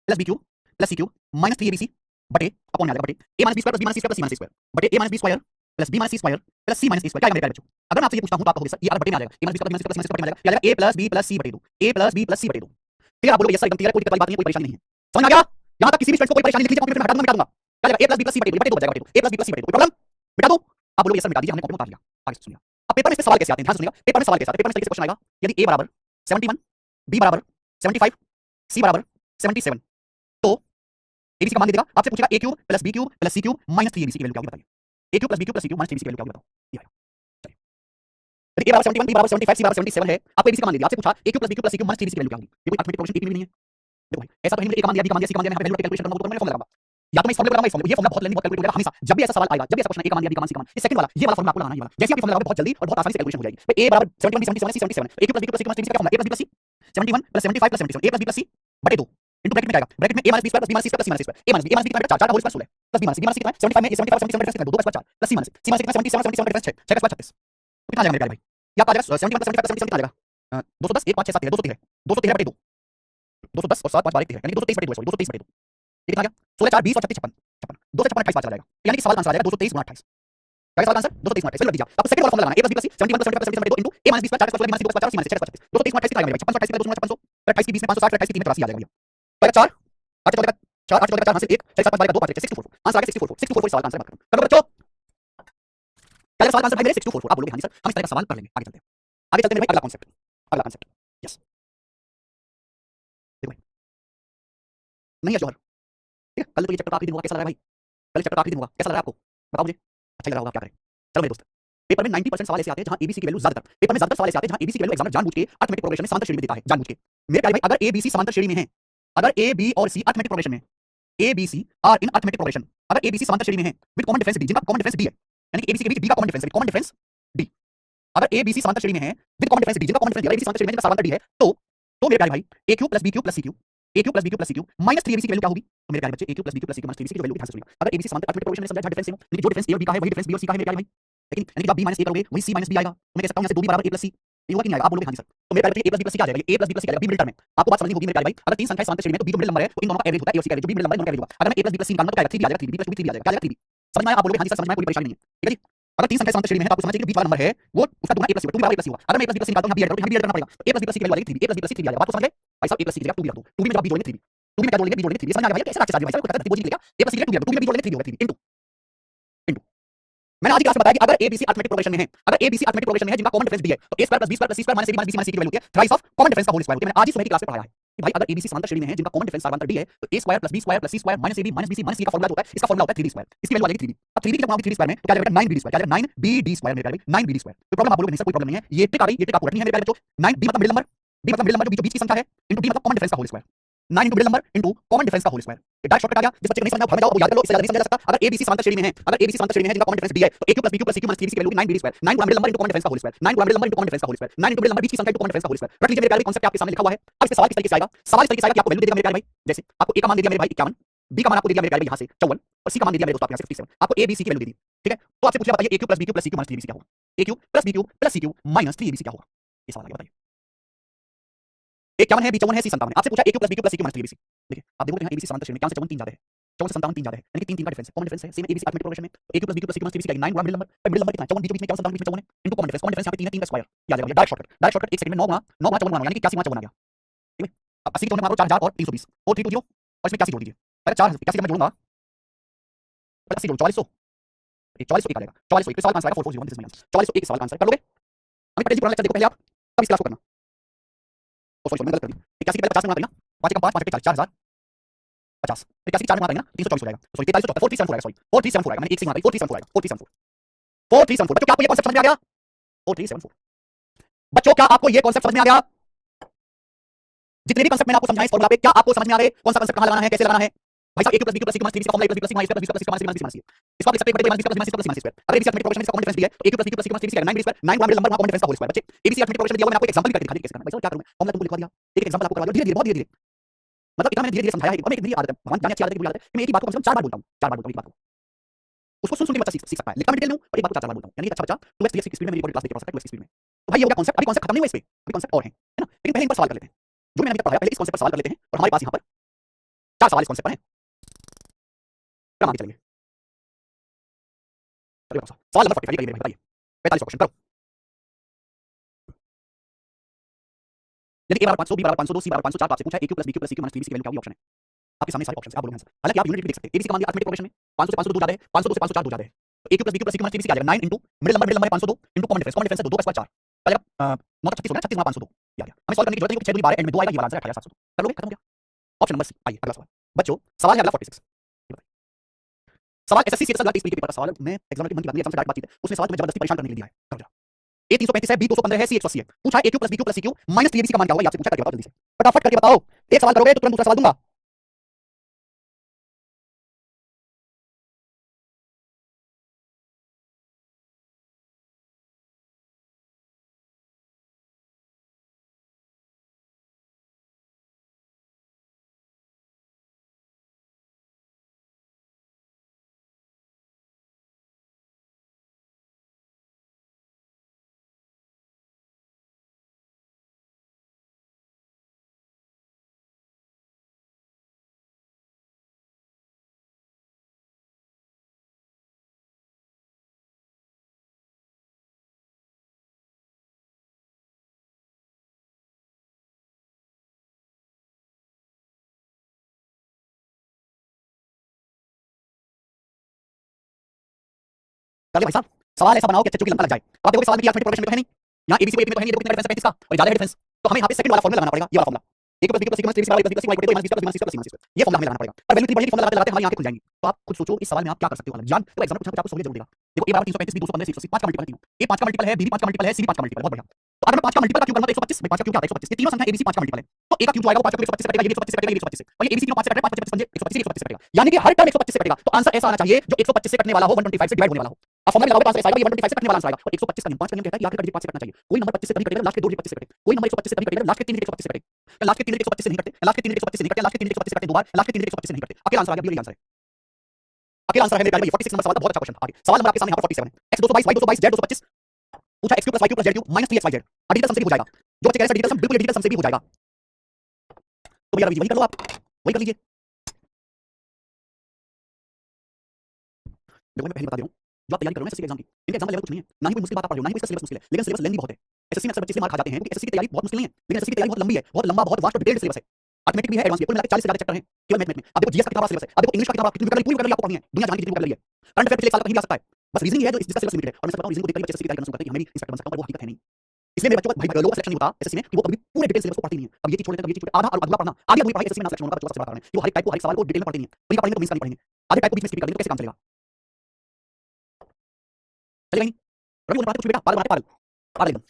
plus B cube plus C cube minus 3abc बटे अपॉन में आ जाएगा बटे a minus B square plus B minus C square plus C minus C square बटे a minus B square plus B minus C square plus C minus A square क्या है मेरे प्यारे बच्चों? अगर मैं आपसे ये पूछता हूं तो आप कहोगे सर ये बटे में आ जाएगा a minus B square plus B minus C square plus C minus बटे में आ जाएगा, क्या आ जाएगा a plus B plus C बटे 2, a plus B plus C बटे 2। फिर आप बोलोगे यस सर एकदम क्लियर है, कोई दिक्कत वाली बात नहीं है, कोई परेशानी नहीं है। समझ में आ गया? यहां तक किसी भी स्टूडेंट को कोई परेशानी लिखनी चाहिए, कॉपी में हटा दूंगा, मिटा दूंगा। क्या आ जाएगा a plus B plus C बटे 2 बटे 2 बच जाएगा बटे 2, a plus B plus C बटे 2, कोई प्रॉब्लम? मिटा दूं? आप बोलोगे यस सर मिटा दीजिए, हमने कॉपी में उतार लिया। आगे सुनिए, अब पेपर में इसमें सवाल कैसे आते हैं, ध्यान से सुनिएगा। पेपर में सवाल कैसे आते हैं? पेपर में इस तरीके से क्वेश्चन आएगा, यदि a बराबर 71 b बराबर 75 c बराबर 77 तो एबीसी का मान दे देगा। आपसे पूछेगा a cube plus B cube plus C cube minus 3abc की वैल्यू क्या होगी बताइए। a cube plus B cube plus C cube minus 3abc की वैल्यू क्या होगी बताओ। ये आएगा। चलिए, यदि a बराबर 71 b बराबर 75 c बराबर 77 है, आपको एबीसी का मान दे दिया। आपसे पूछा a cube plus B cube plus C cube minus 3abc की वैल्यू क्या होगी। ये कोई अरिथमेटिक प्रोग्रेशन एक भी नहीं है। देखो भाई ऐसा तो है नहीं, a का मान दिया, b का मान दिया, c का मान दिया, मैं वैल्यू कैलकुलेशन करना होगा तो मैं फॉर्मूला लगाऊंगा। या तो मैं इस फॉर्मूले लगाऊंगा, इस फॉर्मूले, ये फॉर्मूला बहुत लेंदी, बहुत कैलकुलेट हो जाएगा हमेशा। जब भी ऐसा सवाल आएगा, जब भी ऐसा क्वेश्चन a का मान दिया, b का मान, c का मान, ये सेकंड वाला, ये वाला फॉर्मूला आपको लगाना है, ये वाला। जैसे आप फॉर्मूला लगाओगे बहुत जल्दी और बहुत आसानी से कैलकुलेशन हो जाएगी। भाई a बराबर 71 b 77 c 77 a cube plus B cube plus C cube minus 3abc का formula a plus b plus c 71 plus 75 plus 77 a plus b plus c बटे 2 इनटू ब्रैकेट में जाएगा, ब्रैकेट में a minus b square plus b minus c square plus c minus square a minus b a minus b कितना 4 का whole square 16 plus b minus b minus कितना 75 में 75 77 difference 2 का square 4 plus c minus c minus कितना 77 77 difference 6 6 का square 36 कितना आ जाएगा मेरे प्यारे भाई? ये आपका आ जाएगा 71 प्लस 75 प्लस 77 कितना आ जाएगा? 210 1 5 6 7 13 213 बटे 2 210 और 7 5 12 13 यानी 223 बटे 2 223 बटे 2 ये कितना आ गया? 16 4 20 और 36 56 256 28 चला जाएगा, यानी कि सवाल आंसर आ जाएगा 223 गुणा 28। क्या सवाल आंसर 223 गुणा 28 लग दीजिए। आपको सेकंड वाला फॉर्मूला लगाना है a plus b plus c 71 plus 75 plus 77 बटे 2 into a minus b square 4 plus b minus c square 4 c minus 6 square 223 गुणा 28 कितना आएगा मेरे भाई? 528 का 2 गुणा 500 28 के बीच में 560 28 के 3 में 83 आ जाएगा भैया। तो 4 8 चौदह 4 8 चौदह 4 से 1 6 7 5 2 5 6 644 आंसर आ गया 644 644 सवाल आंसर बात करो। करो बच्चों, क्या सवाल आंसर भाई मेरे 644। आप बोलोगे हां जी सर हम इस तरह का सवाल कर लेंगे। आगे चलते हैं, आगे चलते हैं मेरे भाई। अगला कांसेप्ट यस देखो भाई, नहीं है जौहर, ठीक है। कल तो ये चैप्टर आखिरी दिन होगा, कैसा लग रहा है भाई? कल चैप्टर आखिरी दिन होगा, कैसा लग रहा है आपको? बताओ मुझे, अच्छा लग रहा होगा, क्या करें? चलो मेरे दोस्त, पेपर में 90% सवाल ऐसे आते हैं जहां एबीसी की वैल्यू ज्यादातर, पेपर में ज्यादातर सवाल ऐसे आते हैं जहां एबीसी की वैल्यू एग्जामिनर जानबूझ के अरिथमेटिक प्रोग्रेशन में समांतर श्रेणी में देता है, जानबूझ के। मेरे प्यारे भाई अगर एबीसी समांतर श्रेणी में है, अगर ए बी और सी अरिथमेटिक प्रोग्रेशन में, A B C are in arithmetic progression, अगर एबीसी समांतर श्रेणी में है विद कॉमन डिफरेंस डी, जिनका कॉमन डिफरेंस डी है, यानी कि एबीसी के बीच डी का common difference, common difference D, अगर एबीसी समांतर श्रेणी में है विद कॉमन डिफरेंस डी, जिनका कॉमन डिफरेंस डी, एबीसी समांतर श्रेणी में जिनका समांतर डी है, तो मेरे प्यारे भाई a cube plus B cube plus C cube a cube plus B cube plus C cube minus 3abc की वैल्यू क्या होगी? तो मेरे प्यारे बच्चे a cube plus B cube plus C cube minus 3abc की वैल्यू ध्यान से सुनिएगा। अगर एबीसी समांतर अरिथमेटिक प्रोग्रेशन में समझा, जहां डिफरेंस सेम हो, यानी कि जो डिफरेंस a और b का है वही डिफरेंस b और c का है मेरे प्यारे भाई, लेकिन यानी कि जब b माइनस a करोगे वही c माइनस b आएगा। तो मैं कह सकता हूं यहां से 2b बराबर a प्लस c, ये होगा कि नहीं आएगा? आप बोलोगे हां जी सर। तो मेरे प्यारे बच्चे a plus b plus c क्या आ जाएगा? a plus b plus c क्या आ जाएगा? b मिडिल टर्म है, आपको बात समझनी होगी मेरे प्यारे भाई। अगर तीन संख्याएं समांतर श्रेणी में तो b जो मिडिल नंबर है तो इन दोनों का एवरेज होता है a और c का एवरेज, जो b मिडिल नंबर है दोनों का एवरेज होगा। अगर मैं a plus b plus c निकालूंगा तो क्या आएगा? 3b आ जाएगा, 3b प्लस 2b 3b आ जाएगा, क्या आ जाएगा? 3b। समझ में आया? आप बोलोगे हां जी सर समझ में आया, कोई परेशानी नहीं है, ठीक है जी। अगर तीन संख्याएं समांतर श्रेणी में है तो आपको समझना चाहिए कि बीच वाला नंबर है वो उसका दुगना a प्लस c होगा, 2b बराबर a प्लस c होगा। अगर मैं a plus b plus c निकालता हूं, यहां b ऐड करो, यहां b ऐड करना पड़ेगा, तो a plus b plus c की वैल्यू आ जाएगी 3b, a plus b plus c 3b आ जाएगा। बात को समझ गए भाई साहब? a प्लस c की जगह 2b रख दो, 2b में जब b जोड़ेंगे 3b, 2b में क्या जोड़ेंगे? b जोड़ेंगे 3b। समझ में आ गया भाई? कैसे राक्षस आदमी भाई साहब, कोई कहता है बोझ निकलेगा, a प्लस c की जगह 2b रख दो, 2b में b जोड़ेंगे 3b होगा, 3b इनटू इनटू। मैंने आज की क्लास में बताया कि अगर एबीसी अरिथमेटिक प्रोग्रेशन में है, अगर एबीसी अरिथमेटिक प्रोग्रेशन में है जिनका कॉमन डिफरेंस डी है, तो a square plus b square plus c square minus ab minus bc minus c की वैल्यू होती है थ्राइस ऑफ कॉमन डिफरेंस का होल स्क्वायर होती है। मैंने आज ही सुबह की क्लास में पढ़ाया है कि भाई अगर एबीसी समांतर श्रेणी में है जिनका कॉमन डिफरेंस समांतर डी है, तो a square plus b square plus c square minus ab minus bc minus c का फॉर्मूला होता है, इसका फॉर्मूला होता है 3d स्क्वायर, इसकी वैल्यू आ जाएगी 3d। अब 3d की जब बनाओगे 3d स्क्वायर में तो क्या आ जाएगा? 9bd स्क्वायर, क्या आ जाएगा? 9bd स्क्वायर मेरे भाई, 9bd स्क्वायर। तो प्रॉब्लम आप बोलोगे नहीं सर कोई प्रॉब्लम नहीं है, ये ट्रिक आ गई, ये ट्रिक आपको रखनी है मेरे बच्चों। 9b मतलब मिडिल नंबर, b मतलब मिडिल नंबर जो बीचों बीच की संख्या है, इनटू d मतलब कॉमन डिफरेंस का whole square, 9 into middle number into common difference का होल स्क्वायर। ये डायरेक्ट शॉर्टकट आ गया, जिस बच्चे को नहीं समझ में घर में जाओ वो याद कर लो, इससे ज्यादा नहीं समझा जा सकता। अगर एबीसी समांतर श्रेणी में है, अगर एबीसी समांतर श्रेणी में है जिनका कॉमन डिफरेंस डी है, तो a cube plus b cube plus c cube minus 3bc की वैल्यू 9bd स्क्वायर, 9 गुणा middle number into common difference का होल स्क्वायर, 9 गुणा middle number into common difference का whole square, 9 into middle number बीच की संख्या इनटू कॉमन डिफरेंस का whole square. रख लीजिए मेरे प्यारे भाई, कांसेप्ट आपके सामने लिखा हुआ है। अब इस सवाल किस तरीके से आएगा? सवाल इस तरीके से आएगा कि आपको वैल्यू दे देगा मेरे प्यारे भाई, जैसे आपको a का मान दे दिया मेरे भाई 51, b का मान आपको दे दिया मेरे प्यारे भाई यहां से 54 और c का मान दे दिया मेरे दोस्तों आपको यहां से 57, आपको a b c की वैल्यू दे दी, ठीक है। तो आपसे पूछा बताइए a cube plus b cube plus c cube minus 3bc क्या होगा? a cube plus b cube plus c cube minus 3abc क्या होगा? ये सवाल आ गया, बताइए। a 51 है, b 54 है, c 57 है। आपसे पूछा a cube plus b cube plus c cube minus 3abc। देखिए आप देखोगे यहां abc समांतर श्रेणी में 51 से 54 3 ज्यादा है, 54 से 57 3 ज्यादा है, यानी कि 3 3 का डिफरेंस है, कॉमन डिफरेंस है। सेम एबीसी अरिथमेटिक प्रोग्रेशन में a cube plus b cube plus c cube minus 3bc का 9 गुणा मिडिल नंबर, मिडिल नंबर कितना है? 54 बीच बीच में 57 बीच में 54 है into common difference, common difference यहां पे 3 है, 3 का स्क्वायर ये आ जाएगा। Direct shortcut, direct shortcut 1 second में 9 गुणा 54 गुणा यानी कि 81 गुणा 54 आ गया, ठीक है। अब 80 की 4 में मारो 4000 और 320 और 320 और इसमें 81 जोड़ दीजिए। पहले 4 81 जब मैं जोड़ूंगा 80 जोड़ 4400, 4400 एक आ जाएगा, 4400 एक सवाल आंसर आएगा 4401 दिस माइनस 4400 एक सवाल आंसर कर लोगे। अभी पटेल जी पुराना लेक्चर देखो पहले आप, तब इस क्लास को करना। ओ सॉरी मैं गलत कर दी, 81 के पहले 50 गुणा करेंगे ना, 5 का 5 5 4000 50, 81 के 4 में गुणा करेंगे ना 324 हो जाएगा, सॉरी 4374 4374 आएगा, सॉरी 4374 आएगा, मैंने एक से गुणा किया 4374 आएगा, 4374 4374 बच्चों क्या आपको ये कांसेप्ट समझ में आ गया? 4374 बच्चों क्या आपको ये कॉन्सेप्ट समझ में आ गया? जितने भी कॉन्सेप्ट मैंने आपको समझाए इस फॉर्मूला पे, क्या आपको समझ में आ गए कौन सा कॉन्सेप्ट कहां लगाना है, कैसे लगाना है? भाई साहब a cube plus b cube plus c plus 3 का formula a plus b plus c minus b plus c plus c इसको आप लिख सकते हैं बड़े minus b plus minus c plus minus square. अगर एबीसी अरिथमेटिक प्रोग्रेशन इसका common difference दिया है तो a cube plus b plus c plus 3 का 9 b स्क्वायर 9 गुना मेरे नंबर कॉमन डिफरेंस का होल स्क्वायर। बच्चे एबीसी अरिथमेटिक प्रोग्रेशन दिया हुआ, मैंने आपको एग्जांपल भी करके दिखा दिया कैसे करना है। भाई साहब क्या करूं मैं? फॉर्मूला तुमको लिखवा दिया, एक एग्जांपल आपको करा दिया, धीरे धीरे बहुत धीरे धीरे। मतलब इतना मैंने धीरे धीरे समझाया है और मैं एक आदत है, भगवान जाने अच्छी आदत है, बुरी आदत है कि मैं एक ही बात को कम से कम 4 बार बोलता हूं, 4 बार बोलता हूं एक बात को। उसको सुन सुन के बच्चा सीख सकता है, लिखा मैं डिटेल में और एक बात को 4 बार बोलता हूं, यानी अच्छा बच्चा 2x 3x की स्पीड में मेरी क्लास देख पढ़ सकता है 2x की स्पीड में। तो भाई ये हो गया कॉन्सेप्ट। अभी कॉन्सेप्ट खत्म नहीं हुआ इस पे, अभी कॉन्सेप्ट और है ना। लेकिन पहले इन पर सवाल कर लेते हैं जो मैंने अभी तक पढ़ाया, पहले इस कॉन्सेप्ट पर सवाल कर लेते हैं और हमारे पास यहां पर 4 सवाल इस कॉन्सेप्ट पर हैं। क्रम आगे चलेंगे। सवाल नंबर 45 करिए, बताइए 45 क्वेश्चन करो। यदि a बराबर 500 b बराबर 502 c बराबर 504 आपसे पूछा है a cube plus b cube plus c cube minus 3b की वैल्यू क्या होगी? ऑप्शन है आपके सामने, सारे ऑप्शन है, आप बोलोगे आंसर। हालांकि आप यूनिट भी देख सकते हैं, abc का मान दिया अरिथमेटिक प्रोग्रेशन में 500 से 502 ज्यादा है, 502 से 504 दो ज्यादा है, तो a cube plus b cube plus c minus 3b क्या आ जाएगा 9 इंटू मिडिल नंबर है 502 इंटू कॉमन डिफरेंस है 2 का स्क्वायर 4 आ जाएगा 9 36 हो गया, 36 502 आ गया। हमें सॉल्व करने की जरूरत नहीं, 6 दूनी 12 एंड में 2 आएगा, ये वाला आंसर है 28700। कर लोगे, खत्म हो गया। Option number C. आइए अगला सवाल बच्चों, सवाल है अगला 46। सवाल एसएससी सीएसएस 30 के पेपर का सवाल है, मैं एग्जाम के मन की बात नहीं, एग्जाम से डायरेक्ट बातचीत है, उसने सवाल तुम्हें जबरदस्ती परेशान करने के लिए दिया है। कर जा। a 335 है, b 215 है, c 180 है। पूछा a cube plus b cube plus c cube minus 3abc का मान क्या होगा? आपसे पूछा, करके बताओ जल्दी से, फटाफट करके बताओ। एक सवाल करोगे तो तुरंत दूसरा सवाल दूंगा। कर ले भाई साहब, सवाल ऐसा बनाओ कि अच्छे की लंबा लग जाए। अब आप देखोगे सवाल में अरिथमेटिक प्रोग्रेशन में तो है नहीं, यहाँ एबीसी को एक में तो है नहीं, देखो कितना डिफरेंस है 35 का और ज्यादा है डिफरेंस, तो हमें यहाँ पे सेकंड वाला फॉर्मूला लगाना पड़ेगा, ये वाला formula a plus b plus c plus 3 बराबर प्लस c y प्लस ये फॉर्मूला हमें लगाना पड़ेगा। और वैल्यू 3 बड़ी फॉर्मूला लगाते हमारी आंखें खुल जाएंगी। तो आप खुद सोचो इस सवाल में आप क्या कर सकते हो, जान तो एग्जाम में कुछ आपको सहूलियत जरूर देगा। देखो a बराबर 335 b 215 c 5 का मल्टीपल है, a 5 का मल्टीपल है, b 5 का मल्टीपल है, c 5 का मल्टीपल है, बहुत बढ़िया। तो अगर मैं 5 का मल्टीपल का क्यूब करना तो 125, 5 का क्यूब क्या आता है 125, ये तीनों संख्या abc 5 का मल्टीपल है, तो a का क्यूब जो आएगा वो 5 का क्यूब 125 से कटेगा, ये 125 से कटेगा, ये 125 से, और ये abc तीनों 5 से कट रहा है, 5 25 पंजे 125 से कटेगा, यानी कि हर टर्म 125 से कटेगा। तो आंसर ऐसा आना चाहिए जो 125 से कटने वाला हो, 125 से डिवाइड होने वाला हो। अब फॉर्मूला लगाओगे तो आंसर ऐसा आएगा, ये 125 से कटने वाला आंसर आएगा। और 125 का नियम 5 का नियम कहता है कि आखिर का डिजिट 5 से कटना चाहिए। कोई नंबर 25 से कभी कटेगा, लास्ट के दो डिजिट 25 से कटे, कोई नंबर 125 से कभी कटेगा, लास्ट के तीन डिजिट 125 से कटे, लास्ट के तीन डिजिट 125 से नहीं कटते, लास्ट के तीन डिजिट 125 से नहीं कटते, लास्ट के तीन डिजिट 125 से कटते दो बार, लास्ट के तीन डिजिट 125 से नहीं कटते। अकेला आंसर आ गया, ये आंसर है, अकेला आंसर है मेरे प्यारे भाई। 46 नंबर सवाल था, बहुत अच्छा क्वेश्चन। आगे सवाल नंबर आपके सामने यहाँ पर 47 है, x 222 y 222 z 225 पूछा x cube plus y cube plus z cube minus 3xyz। अब डिजिटल सम से भी हो जाएगा, जो बच्चे कह रहे हैं डिजिटल सम, बिल्कुल डिजिटल सम से भी हो जाएगा। तो भैया वही कर लो, आप वही कर लीजिए। देखो मैं पहले बता दे रहा हूँ, जो आप तैयारी कर रहे हो एसएससी एग्जाम की, इनका एग्जाम लेवल कुछ नहीं है, ना ही कोई मुश्किल बात आप पढ़ रहे हो, ना ही कोई इसका सिलेबस मुश्किल है, लेकिन सिलेबस लेंथी बहुत है। एसएससी में अक्सर बच्चे इसलिए मार खा जाते हैं क्योंकि एसएससी की तैयारी बहुत मुश्किल नहीं है, लेकिन एसएससी की तैयारी बहुत लंबी है, बहुत लंबा, बहुत वास्ट और डिटेल्ड सिलेबस है। अरिथमेटिक भी है, एडवांस भी है, कुल मिलाकर 40 से ज्यादा चैप्टर हैं केवल मैथमेटिक्स में। अब देखो जीएस का कितना बड़ा सिलेबस है, अब देखो इंग्लिश का कितना बड़ा, कितनी वोकैबुलरी, पूरी वोकैबुलरी आपको पढ़नी है, दुनिया जान की जितनी वोकैबुलरी है। करंट अफेयर पिछले साल का कहीं भी आ सकता है, बस रीजनिंग है जो जिसका सिलेबस लिमिटेड है। और मैं सच बताऊं रीजनिंग को देखकर बच्चे एसएससी की तैयारी करना शुरू करते हैं कि हमें भी इंस्पेक्टर बन सकता हूं, पर वो हकीकत है नहीं। इसलिए मेरे बच्चों को भाई लोगों का सिलेक्शन नहीं होता एसएससी में कि वो कभी पूरे डिटेल सिलेबस को पढ़ते नहीं है। अब ये चीज छोड़ देते हैं, ये चीज छोड़ आधा और अगला पढ़ना, आगे अगली पढ़ाई एसएससी में ना सिलेक्शन होगा, बच्चों का सिलेबस पढ़ रहे हैं, वो हर एक टाइप को, हर एक सवाल को डिटेल में पढ़ते नहीं है। तो ये पढ़ेंगे तो मींस का नहीं पढ़ेंगे, आधे टाइप को बीच में स्किप कर देंगे तो कैसे काम चलेगा? चलेगा नहीं। रवि बोल पाते कुछ बेटा, पागल बनाते, पागल पागल एकदम।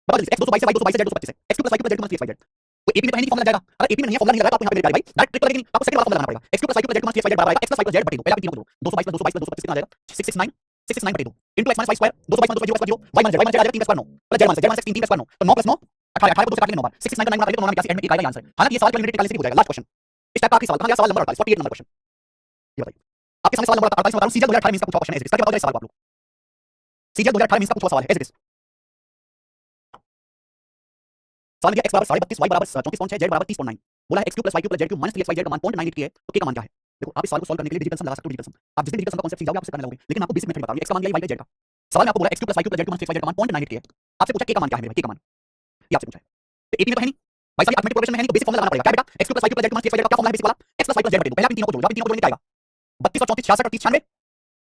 बता दीजिए x 222 है, y 222 है, z 225 है, x cube plus y cube plus z cube minus 3xyz। तो एपी में तो है नहीं फॉर्मूला जाएगा, अगर एपी में नहीं है फॉर्मूला नहीं लगा तो आप यहां पे मेरे प्यारे भाई डायरेक्ट ट्रिक करेंगे, आपको सेकंड वाला फॉर्मूला लगाना पड़ेगा। x cube plus y cube plus z minus 3xyz बराबर आएगा x plus y plus z बटे 2, पहले आप तीनों को दो, 222 प्लस 222 प्लस 225 कितना आ जाएगा 669, 669 बटे 2 into x minus y square, 222 minus 2 0 y minus z आ जाएगा 3 square 9 plus z minus z minus 3 square 9, तो 9 प्लस 9 18, 18 को 2 से काट लेंगे 9 बार, 669 का 9 बटा देंगे तो 9 में 81 एंड में 1 आएगा आंसर। हालांकि ये सवाल केवल लिमिटेड निकालने से हो जाएगा। लास्ट क्वेश्चन इस टाइप का आखिरी सवाल, कहां गया सवाल नंबर 48, 48 नंबर क्वेश्चन, ये बताइए। आपके सामने सवाल नंबर 48 बता रहा हूं, सीजीएल 2018 में इसका पूछा क्वेश्चन है, इसका क्या बताओ सवाल आप लोग। सीजीएल 2018 में इसका पूछा सवाल है, एज इट इज सवाल दिया x बराबर 32.5 y बराबर 34.6 z बराबर 30.9, बोला है x cube plus y cube plus z cube minus 3xyz का मान 0.98 की है, तो k का मान क्या है? देखो आप इस सवाल को सॉल्व करने के लिए डिजिटल सम लगा सकते हो, डिजिटल सम आप जिस दिन डिजिटल सम का कांसेप्ट सीख जाओगे आप उसे करने लगोगे, लेकिन आपको बेसिक मेथड बता रहा हूं, x का मान लिया y बाय z का। सवाल में आपको बोला x cube plus y cube plus z cube minus 3xyz का मान 0.98 की है, आपसे पूछा k का मान क्या है मेरे भाई, k का मान ये आपसे पूछा है। तो एपी में तो है नहीं भाई साहब, अरिथमेटिक प्रोग्रेशन में है नहीं, तो बेसिक फॉर्मूला लगाना पड़ेगा। क्या बेटा x cube plus y cube plus z cube minus 3xyz का क्या फॉर्मूला है बेसिक वाला, x plus y plus z बटे 2, पहले आप इन तीनों को जोड़ो, आप इन तीनों को जोड़ने क्या आएगा 32 और 34 66 और 30 96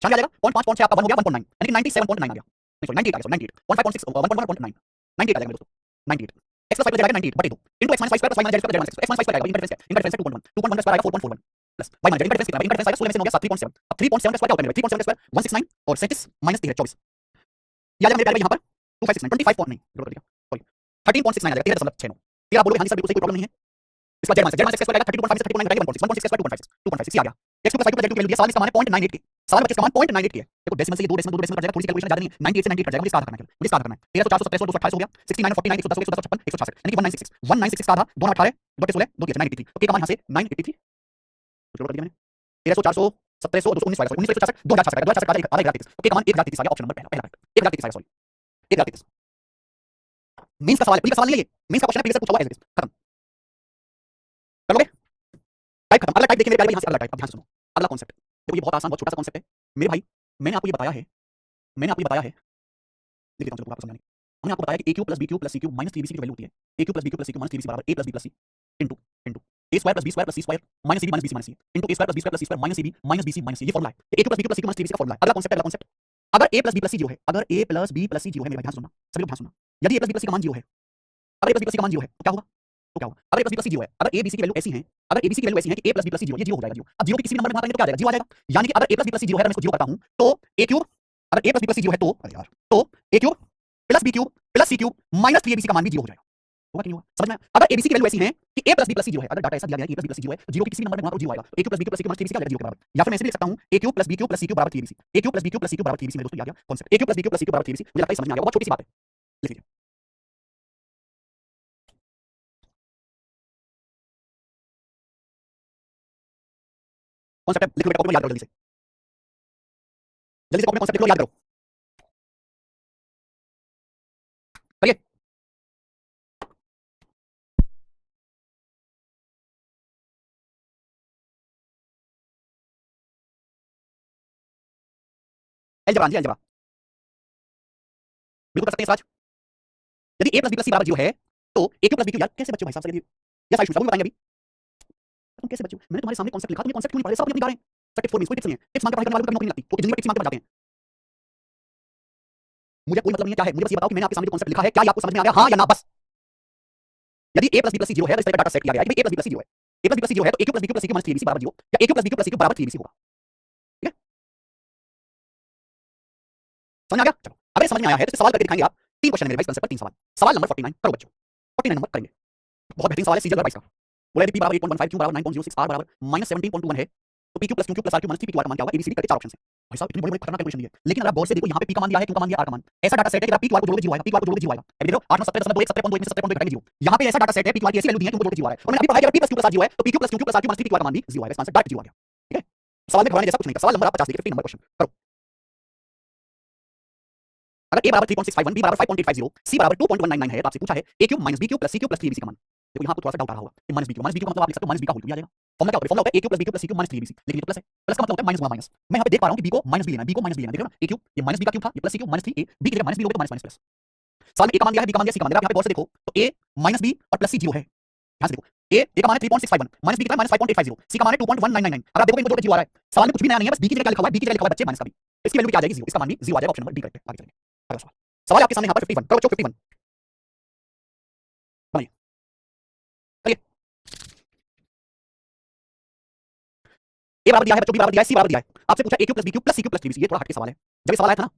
96 आ जाएगा, 0.5 आपका 1 हो गया 1.9, यानी कि 97.9 आ गया, नहीं सॉरी 98 आ गया, 98 15.6 1.1 1.9 98 आ जाएगा मेरे दोस्तों, 98 x plus y plus z आएगा 98 बटे 2 into x minus y square plus y minus z square plus z minus x minus y square आएगा, इनका डिफरेंस क्या है, इनका डिफरेंस है 2.1 2.1 स्क्वायर आएगा 4.41 प्लस y माइनस z, इनका डिफरेंस कितना है, इनका डिफरेंस आएगा 16 में से हो गया 3.7, अब 3.7 का स्क्वायर क्या होता है मेरे 3.7 का स्क्वायर 169 और 37 माइनस 3 है 24, ये आ जाएगा मेरे प्यारे भाई यहां पर 2569 25 नहीं जोड़ कर दिया, सॉरी 13.69 आ जाएगा 13.69। फिर आप बोलोगे हाँ जी सर बिल्कुल सही, कोई प्रॉब्लम नहीं है। इसका जेड माइनस x स्क्वायर आएगा 32.5 से 32.9 घटाएगा 1.6 1.6 स्क्वायर 2.56 सी आ गया। x cube plus y cube plus z cube value दिया, सवाल में इसका मान है 0.98 के, सवाल में इसका मान 0.98 के है। देखो डेसिमल से ये दो डेसिमल कट जाएगा, थोड़ी सी कैलकुलेशन ज्यादा नहीं है, 98 से 98 कट जाएगा, मुझे इसका आधा करना है, मुझे इसका आधा करना है। 13 400 1700 228 हो गया, 69 49 110 110 56 166 यानी कि 1966 का आधा 2 18 2 16 2 983। तो के का मान यहां से 983 तो कर दिया मैंने। 1300 400 1700 219 1966 2066 का 2066 का आधा 1033। तो के का मान 1033 आ गया, ऑप्शन नंबर पहला 1033 आ गया, सॉरी 1033। मींस का सवाल है, पुलिस का सवाल नहीं है ये, मींस का क्वेश्चन है, प्रीवियस पूछा हुआ है, खत्म कर लोगे। टाइप खत्म। अगला टाइप देखिए मेरे प्यारे भाई, यहां से अगला टाइप, अब ध्यान से सुनो अगला कॉन्सेप्ट। देखो ये बहुत आसान बहुत छोटा सा कॉन्सेप्ट है मेरे भाई। मैंने आपको ये बताया है, मैंने आपको ये बताया है, लिख देता हूं चलो आपको समझाने। हमने आपको बताया कि a cube plus b cube plus c cube minus 3bc की वैल्यू होती है। a cube plus b cube plus c cube minus 3bc बराबर a plus b plus c into into a square plus b square plus c square minus cb minus bc minus c into a square plus b square plus c square minus cb minus bc minus c। ये formula है a cube plus b cube plus c cube minus 3bc का formula है। अगला concept है, अगला concept. अगर a plus b plus c 0 है, अगर a plus b plus c 0 है, मेरे भाई ध्यान सुनना, सभी लोग ध्यान सुनना। यदि a plus b plus c का मान 0 है, अगर a plus b plus c का मान 0 है तो क्या होगा, तो क्या होगा अगर a plus b plus c 0 है, अगर a b c की वैल्यू ऐसी है, अगर a b c की वैल्यू ऐसी है कि a plus b plus c 0, ये 0 हो जाएगा 0। अब 0 के किसी भी नंबर में मानेंगे तो क्या आ जाएगा, 0 आ जाएगा। यानी कि अगर a plus b plus c 0 है, अगर मैं इसको 0 करता हूं तो a क्यूब, अगर a plus b plus c 0 है तो अरे यार, तो a cube plus b cube plus c cube minus 3abc का मान भी 0 हो जाएगा। होगा कि नहीं होगा, समझ में आया? अगर abc की वैल्यू ऐसी है कि a plus b plus c 0 है, अगर डाटा ऐसा दिया गया है कि a plus b plus c 0 है, 0 के किसी भी नंबर में मानो तो 0 आएगा, तो a cube plus b cube plus c cube minus 3abc क्या आ जाएगा, 0 के बराबर। या फिर मैं ऐसे भी लिख सकता हूं a cube plus b cube plus c cube बराबर 3abc, a cube plus b cube plus c cube बराबर 3abc। मेरे दोस्तों याद गया concept, a cube plus b cube plus c cube बराबर 3abc। मुझे लगता है समझ में आ गया, बहुत छोटी सी बात है, लिख लीजिए। कॉन्सेप्ट है, लिख लो बेटा, कॉपी में याद करो जल्दी से, जल्दी से कॉपी में कॉन्सेप्ट लिख लो, याद करो। करिए। अलजेब्रा जी, अलजेब्रा बिल्कुल कर सकते हैं राज। यदि a plus b plus c बराबर 0 है तो a cube plus b cube, यार कैसे बच्चे भाई साहब से, यदि या साइड पूछा वो बताएंगे अभी, तुम कैसे बच्चे हो? मैंने तुम्हारे सामने कॉन्सेप्ट लिखा, तुम ये कॉन्सेप्ट क्यों नहीं पढ़ रहे? सब अपनी गा रहे हैं। सर्किट फॉर में कोई टिप्स नहीं है, टिप्स मांग के पढ़ाई करने वालों को कभी नौकरी नहीं लगती, क्योंकि जिंदगी में टिप्स मांग के पढ़ जाते हैं। मुझे कोई मतलब नहीं है क्या है, मुझे बस ये बताओ कि मैंने आपके सामने जो कॉन्सेप्ट लिखा है क्या ये आपको समझ में आ गया, हाँ या ना, बस। यदि a plus b plus c 0 है, तो इस तरह का डाटा सेट किया गया है कि a plus b plus c 0 है, a plus b plus c 0 है तो a cube plus b cube plus c cube minus 3abc बराबर 0 या a cube plus b cube plus c cube बराबर 3abc होगा। ठीक है, समझ में आ गया? चलो अगर समझ में आया है तो सवाल करके दिखाएंगे आप। 3 क्वेश्चन है मेरे भाई, कॉन्सेप्ट पर 3 सवाल। सवाल नंबर 49 करो बच्चों, 49 नंबर करेंगे। बहुत बेहतरीन सवाल है, सीजन 22 का। बोला यदि p बराबर 8.15, q बराबर 9.06, r बराबर -17.21 है तो p cube plus q cube plus r cube minus 3p q r का मान क्या होगा, abcd करके 4 ऑप्शन है। भाई साहब इतनी बड़ी खतरनाक कैलकुलेशन दी है, लेकिन अगर आप गौर से देखो यहाँ पे p का मान दिया है, q का मान दिया है, r का मान। ऐसा डाटा सेट है कि आप p q r को जोड़ोगे 0 आएगा, p q r को जोड़ोगे 0 आएगा। अभी देखो 8 9 70.21 17.21 में 70.21 घटाएंगे 0। यहाँ पे ऐसा डाटा सेट है p q r की ऐसी वैल्यू दी है कि उनको जोड़ोगे 0 आ रहा है। और मैंने अभी पढ़ाया कि p plus q plus r 0 है तो p q plus q plus r cube minus 3p q r का मान भी 0 आएगा। इसका आंसर डायरेक्ट 0 आ गया। ठीक है, सवाल में घबराने जैसा कुछ नहीं था। सवाल नंबर आप 50 देखिए, 50 नंबर क्वेश्चन करो। अगर a बराबर 3.651, b बराबर 5.850, c बराबर 2.199 है तो आपसे पूछा है a cube minus b cube plus c cube plus 3abc का मान। देखो यहाँ आपको थोड़ा सा डाउट आ रहा होगा कि माइनस b क्यूब का मतलब आप लिख सकते हो माइनस b का होल क्यूब, आ जाएगा। फॉर्मूला क्या होता है, फॉर्मूला होता है a cube plus b cube plus c cube minus 3abc, लेकिन ये तो प्लस है, प्लस का मतलब होता है माइनस गुणा माइनस। मैं यहाँ पे देख पा रहा हूँ कि b को माइनस b लेना है, b को माइनस b लेना है, देख रहे हो ना, a क्यूब ये माइनस b का क्यूब था, ये plus c cube minus 3a, b की जगह माइनस b लोगे तो माइनस माइनस प्लस। सवाल में a का मान दिया है, b का मान दिया, c का मान दिया। आप यहाँ पे गौर से देखो तो a माइनस b और प्लस c 0 है। ध्यान से देखो, a का मान है 3.651, माइनस b कितना है -5.850, c का मान है 2.1999। अगर आप देखो इनको जोड़ के 0 आ रहा है। सवाल में कुछ भी नया नहीं है, बस b की जगह क्या लिखा हुआ है, b की जगह लिखा हुआ है बच्चे माइनस का b, इसकी वैल्यू भी क्या आ जाएगी 0, इसका मान भी 0 आ जाएगा। ऑप्शन नंबर डी करेक्ट है। आगे चलेंगे, अगला सवाल। सवाल आपके सामने यहाँ पर 51 करो बच्चों, 51 बनाइए, करिए। a बराबर दिया है बच्चों, b बराबर दिया है, c बराबर दिया है। आपसे पूछा a cube plus b cube plus c cube plus 3abc। ये थोड़ा हटके सवाल है, जब ये सवाल आया था ना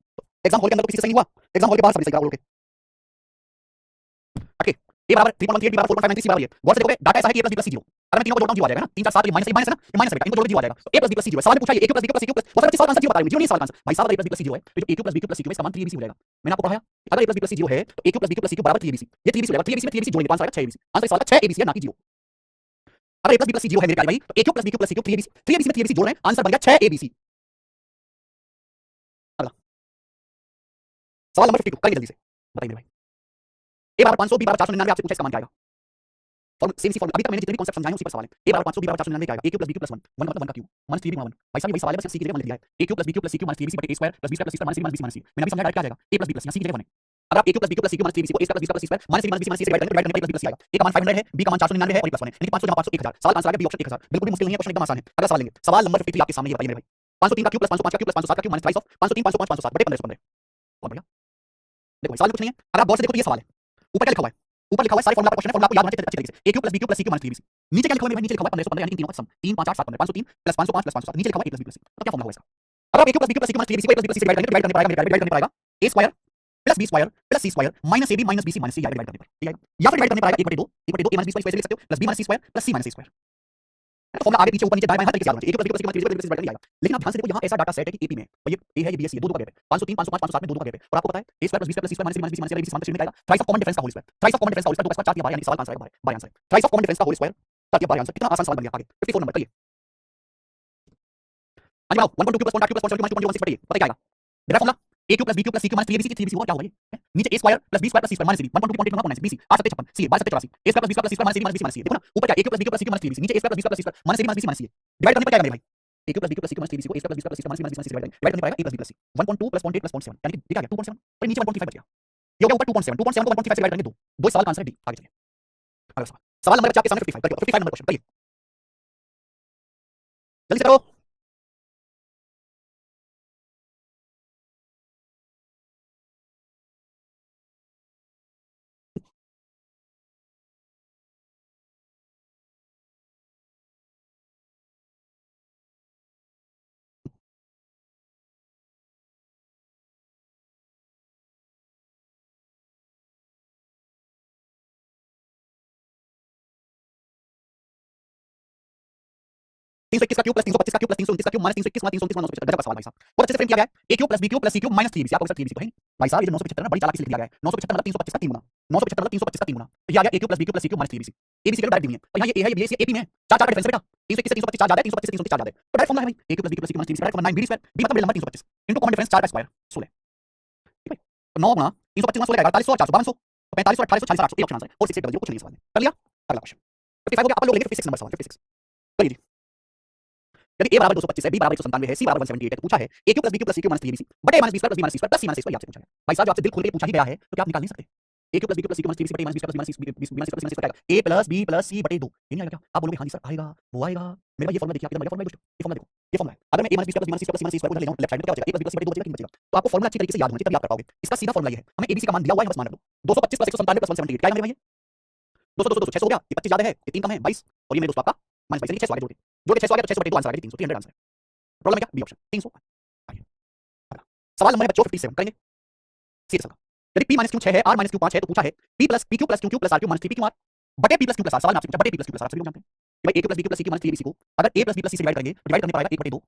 एग्जाम हॉल के अंदर तो किसी से सही नहीं हुआ, एग्जाम हॉल के बाहर सब सही करा बोल के हटके। a बराबर 3.18, b बराबर 4.593, c बराबर ये। गौर से देखोगे डाटा ऐसा है कि a plus b plus c 0। अगर मैं तीनों को जोड़ता हूं 0 आ जाएगा ना, 3 4 7 ये माइनस है ना, ये माइनस है बेटा, इनको जोड़ोगे 0 आ जाएगा। तो a plus b plus c 0 है। सवाल में पूछा ये a cube plus b cube plus c cube plus, बहुत सारे सवाल का आंसर 0 बता रहे हैं, 0 नहीं सवाल का आंसर। भाई साहब अगर a plus b plus c 0 है तो जो a cube plus b cube plus c cube इसका मान 3abc हो जाएगा। मैंने आपको पढ़ाया अगर a plus b plus c 0 है तो a cube plus b cube plus c cube बराबर 3abc, ये 3abc हो जाएगा। 3abc में 3abc जोड़ेंगे तो आंसर आएगा 6abc। आंसर इस सवाल का 6abc है, ना कि 0। अगर a plus b plus c 0 है मेरे प्यारे भाई तो a cube plus b cube plus c cube 3abc, 3abc में 3abc जोड़ रहे हैं, आंसर बन गया 6abc। अगला सवाल नंबर 52 करिए जल्दी से, बताइए मेरे भाई। a बराबर 500, b बराबर 499, आपसे पूछा इसका मान क्या आएगा। फॉर्मूला सेम सी फॉर्मूला, अभी तक मैंने जितने भी कॉन्सेप्ट समझाए उसी पर सवाल है। a बराबर 500, b बराबर 499 क्या आएगा, a cube plus b cube plus 1, 1 मतलब 1 का क्यूब माइनस 3b गुणा 1। भाई साहब ये वही सवाल है, बस c की जगह 1 लिख दिया है। a cube plus b cube plus c cube minus 3bc बटे a square plus b square plus c square minus 3 minus 20 मैंने अभी समझाया डायरेक्ट क्या आ जाएगा a plus b plus c की जगह 1 है। अगर आप a cube plus b cube plus c cube minus 3bc को a square plus b square plus c square minus 3 minus 20 minus c से डिवाइड करेंगे a plus b plus c आएगा। a का मान 500 है, b का मान 499 है और a प्लस 1 है, यानी 500 जमा 500 1000। सवाल आंसर आ गया बी ऑप्शन 1000। बिल्कुल भी मुश्किल नहीं है, क्वेश्चन एकदम आसान है। अगला सवाल लेंगे, सवाल नंबर 53 आपके सामने ये बताइए मेरे भाई। 503 का क्यूब प्लस 505 का क्यूब प्लस 507 का क्यूब माइनस 22 ऑफ 503 505 507 बटे 1515। बहुत बढ़िया, देखो सवाल में कुछ नहीं है। अगर आप गौर से देखो तो ये सवाल है, ऊपर क्या लिखा हुआ है, ऊपर लिखा हुआ है सारे फॉर्मूला का क्वेश्चन है, फॉर्मूला आपको याद होना चाहिए अच्छी तरीके से। a cube plus b cube plus c cube minus 3bc। नीचे क्या लिखा हुआ है, नीचे लिखा हुआ है 1515 यानी कि तीनों का सम 3 5 8 7 15 503 प्लस 505 प्लस 507 नीचे लिखा हुआ है a plus b plus c। तो क्या फॉर्मूला होगा इसका। अगर आप a cube plus b cube plus c cube minus 3bc को a plus b plus c divide करने पर डिवाइड करने पर आएगा a square plus B square plus C square minus A B minus B C minus C divide करने पर, ठीक है, या फिर डिवाइड करने पर आएगा 1/2 1/2 a माइनस b स्क्वायर लिख सकते हो plus b minus c square plus c minus c square. तो फॉर्मूला आगे पीछे ऊपर नीचे दाएं बाएं हर तरीके से आ जाए, a plus b plus c plus c आएगा। लेकिन आप ध्यान से देखो यहाँ ऐसा डाटा सेट है कि एपी में और ये ए है, ये बी है, सी है, दो दो का गैप है, 503 505 507 में दो दो का गैप है, और आपको पता है a square plus b square plus c square minus c minus b minus c minus c में आएगा थ्राइस ऑफ कॉमन डिफरेंस का whole square, thrice of common difference का होल स्क्वायर, दो का स्क्वायर 4 यानी सवाल का आंसर आएगा by answer thrice of common difference का होल स्क्वायर 4 आंसर। कितना आसान सवाल बन गया। आगे 54 नंबर करिए। हाँ जी, 1.2 प्लस 1 प्लस 1 प्लस 1 पता क्या आएगा मेरा formula a Q plus b Q plus c Q minus 3abc 3abc होगा क्या होगा ये नीचे a square plus b square plus c square minus b 1.2 होगा minus bc 8 7 56 c 12 7 84 a square plus b square plus c square minus b minus c देखो ना ऊपर क्या a Q plus b Q plus c Q minus 3abc नीचे a square plus b square plus c square minus a minus b minus c divide करने पर क्या आएगा मेरे भाई a Q plus b Q plus c Q minus 3abc को a square plus b square plus c minus b minus c divide करने पर आएगा a plus b plus c 1.2 plus 0.8 plus 0.7 यानी कि ठीक है 2.7 और नीचे 1.5 बच गया। ये हो गया ऊपर 2.7 को 1.5 से डिवाइड करेंगे दो सवाल का आंसर है डी। आगे चलिए अगला सवाल, सवाल नंबर 4 के सामने 55 करिए 55 नंबर क्वेश्चन करिए जल्दी से करो। तीन सौ इक्कीस का क्यूब प्लस 325 का क्यूब प्लस 329 का क्यूब माइनस 321 माइनस 329 गजब का सवाल भाई साहब। बहुत अच्छे से फ्रेम किया गया है a cube plus b cube plus c cube minus 3bc आपको सर 3bc तो है नहीं भाई साहब। ये जो 975 ना बड़ी चालाकी से लिख दिया गया है 975 मतलब 325 का 3 गुना 975 मतलब 325 का 3 गुना तो ये आ गया a cube plus b cube plus c cube minus 3bc abc की डायरेक्ट दी है और यहाँ ये a है ये ap में 4 4 का डिफरेंस है बेटा 321 से 325 4 ज्यादा है 325 से 329 4 ज्यादा है तो डायरेक्ट फॉर्मूला है भाई a cube plus b cube plus c cube minus 3bc direct formula 9 b square b मतलब मिल नंबर 325 इनटू कॉमन डिफरेंस 4 का स्क्वायर 16 ठीक है। तो 9 गुना 325 गुना 16 4800 और 400 1200 तो 45 और 28 40 800 ऑप्शन आंसर है 46 कुछ नहीं सवाल में कर लिया। अगला क्वेश्चन 55 हो गया। अपन लोग लेंगे 56 नंबर सवाल 56 करिए जी। यदि a बराबर 225 है b बराबर 197 है c बराबर 178 है तो पूछा है a cube plus b cube plus c cube minus 3bc बटे a minus b square plus b minus c square plus c minus c square आपसे पूछा है भाई साहब। जो आपसे दिल खोल के पूछा ही गया है तो क्या आप निकाल नहीं सकते a cube plus b cube plus c cube minus 3bc बटे a minus b square plus b minus c square आएगा a plus b plus c बटे 2 ये नहीं आएगा क्या आप बोलोगे हाँ जी सर आएगा वो आएगा मेरे भाई। ये फॉर्मूला देखिए आप इधर फॉर्मूला देखो ये फॉर्मूला देखो ये फॉर्मूला है अगर मैं a minus b square plus b minus c square plus c minus c square उधर ले जाऊं लेफ्ट साइड में क्या बचेगा a plus b plus c बटे 2 बचेगा 3 बचेगा। तो आपको फॉर्मूला अच्छी तरीके से याद होना चाहिए तभी आप कर पाओगे। इसका सीधा फॉर्मूला ये है हमें abc का मान दिया हुआ है बस मान रख दो 225 प्लस 197 प्लस 178 क्या है मेरे भाई 200 200 600 हो गया ये 25 ज्यादा है ये 3 कम है 22 और ये मेरे दोस्त आपका माइनस 22 600 आगे जोड़ के 600 आ गया तो 600 बटे 2 आंसर आ गया 300 300 आंसर। प्रॉब्लम है क्या बी ऑप्शन 300। आइए अगला सवाल नंबर है बच्चों 57 करेंगे सीधे सवाल। यदि p माइनस क्यू 6 है r माइनस क्यू 5 है तो पूछा है p plus p Q plus q plus r Q minus 3p Q r बटे p plus q plus r। सवाल आपसे पूछा बटे p plus q plus r आप सभी लोग जानते हैं भाई a Q plus b Q plus c Q minus 3bc को अगर a plus b plus c से डिवाइड करेंगे तो डिवाइड करने पर आएगा 1/2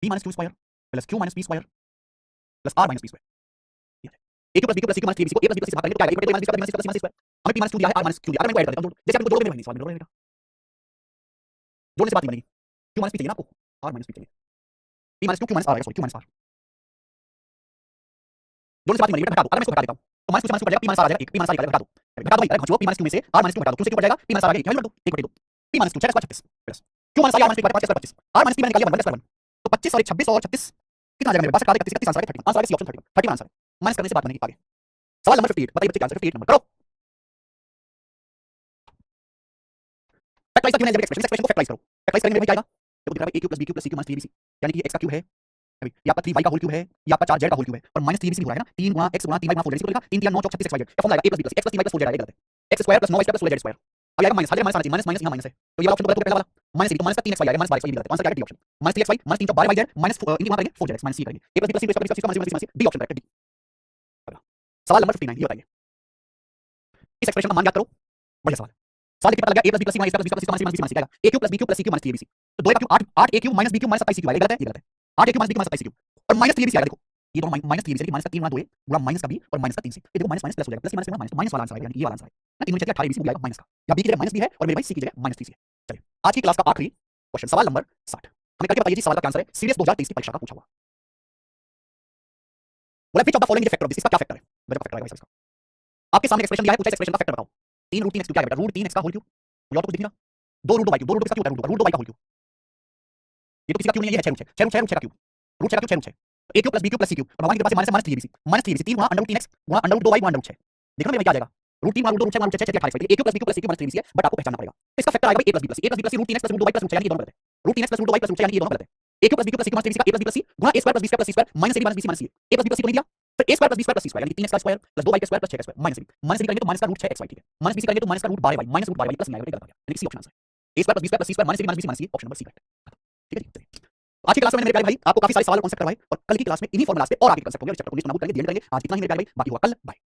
p minus q square plus q minus p square plus r minus p square. a Q plus b Q plus c Q minus 3bc को a plus b plus c से भाग करेंगे तो क्या आएगा 1/2 minus b plus c square हमें p minus q दिया है r माइनस q दिया है। अगर मैं ऐड कर देता हूं जैसे आपको जोड़ोगे नहीं सवाल में जोड़ोगे बेटा जोड़ने से बात नहीं बनेगी q माइनस p चाहिए ना आपको r माइनस p चाहिए p minus q minus r आएगा सॉरी q माइनस r जोड़ने से बात नहीं बनेगी बेटा हटा दो। अगर मैं इसको हटा देता हूं तो माइनस q पड़ जाएगा p माइनस r आ जाएगा 1 p माइनस r हटा दो हटा दो भाई अरे घसो p माइनस q में से r माइनस q हटा दो q से q पड़ जाएगा p माइनस r आ गया क्या जोड़ दो 1/2 p माइनस q 6 का 36 plus q minus r minus p 5 का 25 r माइनस p मैंने निकाल लिया 1 तो 25 और 26 और 36 कितना आ जाएगा मेरे पास 31 31 आंसर आ गया 31 आंसर आ गया सी ऑप्शन 31 आंसर माइनस करने से बात बनेगी आगे। सवाल नंबर 58 बताइए बच्चे क्या आंसर 58 नंबर करो। फैक्टराइज का क्यों है जब एक्सप्रेशन को फैक्टराइज करो फैक्टराइज करेंगे भाई क्या आएगा देखो दिख रहा है a cube plus b cube plus c cube minus 3bc यानी कि x का क्यूब है अभी ये आपका 3y का होल क्यूब है ये आपका 4z का होल क्यूब है और माइनस 3bc हो रहा है ना 3 गुणा x गुणा 3y गुणा 4z इसको लिखा 3 3 9 36 xyz का फॉर्मूला आएगा a plus b plus x plus 3y plus 4z आएगा गलत है x square plus 9y plus 16z square अब आएगा माइनस माइनस माइनस माइनस यहाँ माइनस है तो ये वाला ऑप्शन गलत हो गया पहला वाला माइनस तो माइनस का 3xy आएगा माइनस 12xy गलत है आंसर क्या है D option minus 3xy minus 3 12yz minus इनकी वहां करेंगे 4z माइनस c करेंगे a plus b plus c plus minus minus D option correct D. सवाल नंबर 59 ये बताइए इस एक्सप्रेशन का मान ज्ञात करो बढ़िया सवाल सवाल लिखिए पता लगा a plus b plus c minus b plus c minus b आएगा a cube plus b cube plus c cube minus 3abc तो 2 का cube 8 a cube minus b cube minus 27c cube आएगा गलत है ये गलत है 8 a cube minus b cube minus 27c cube और माइनस 3abc आएगा देखो ये दोनों माइनस 3abc माइनस का 3 गुणा 2 गुणा माइनस का b और माइनस का 3 से ये देखो माइनस माइनस प्लस हो जाएगा प्लस माइनस माइनस माइनस वाला आंसर आएगा यानी ये वाला आंसर आएगा ना 3 में 18abc हो जाएगा माइनस का या b की जगह माइनस b है और मेरे भाई c की जगह माइनस 3c है। चलिए आज की क्लास का आखिरी क्वेश्चन सवाल नंबर 60 हमें करके बताइए जी सवाल का आंसर है सीरीज 2023 की परीक्षा का पूछा हुआ बोला which of the following is factor of this इसका क्या फैक्टर है गजब फैक्टर आएगा इसका आपके सामने एक्सप्रेशन दिया है पूछा एक्सप्रेशन का फैक्टर बताओ 3 रूट 3x क्या है बेटा रूट 3x का होल क्यूब और तो दिख नहीं रहा 2 रूट 2y क्यूब 2 रूट इसका क्यूब है रूट 2y का होल क्यूब ये तो किसी का क्यूब नहीं है 6 रूट 6 रूट 6 का क्यूब रूट 6 का cube 6 root 6 a cube plus b cube plus c cube और भगवान के पास माइनस 3abc 3 गुणा अंडर रूट 3x गुणा अंडर रूट 2y गुणा अंडर रूट 6 देखो मेरे क्या आ जाएगा रूट 3 गुणा रूट 2 रूट 6 गुणा root 6 a cube plus b cube plus c cube minus 3abc है बट आपको पहचानना पड़ेगा इसका फैक्टर आएगा a plus b plus root 3x plus root 2y plus root 6 यानी ये दोनों गलत है root 3x plus root 2y plus root 6 यानी ये दोनों गलत है a cube plus b cube plus c minus 3abc का a plus b plus c गुणा a square plus b square plus c square minus a minus b minus c a plus b plus c को नहीं दिया फिर a square plus b square plus c square यानी 3x का square plus 2y का square plus 6 का square minus b करेंगे तो माइनस का रूट 6xy ठीक है माइनस b करेंगे तो माइनस का root 12y minus root 12y plus नहीं आएगा गलत आ गया यानी c option answer a square plus b square plus c square minus a minus b minus c option number C correct ठीक है जी। आज की क्लास में मैंने मेरे प्यारे भाई आपको काफी सारे सवाल और कॉन्सेप्ट करवाए और कल की क्लास में इन्हीं फॉर्मुलास पे और आगे कंसेप्ट होंगे। चैप्टर 19 को नाबूद करेंगे, दी एंड करेंगे। आज इतना ही मेरे प्यारे भाई, बाकी होगा कल। बाय।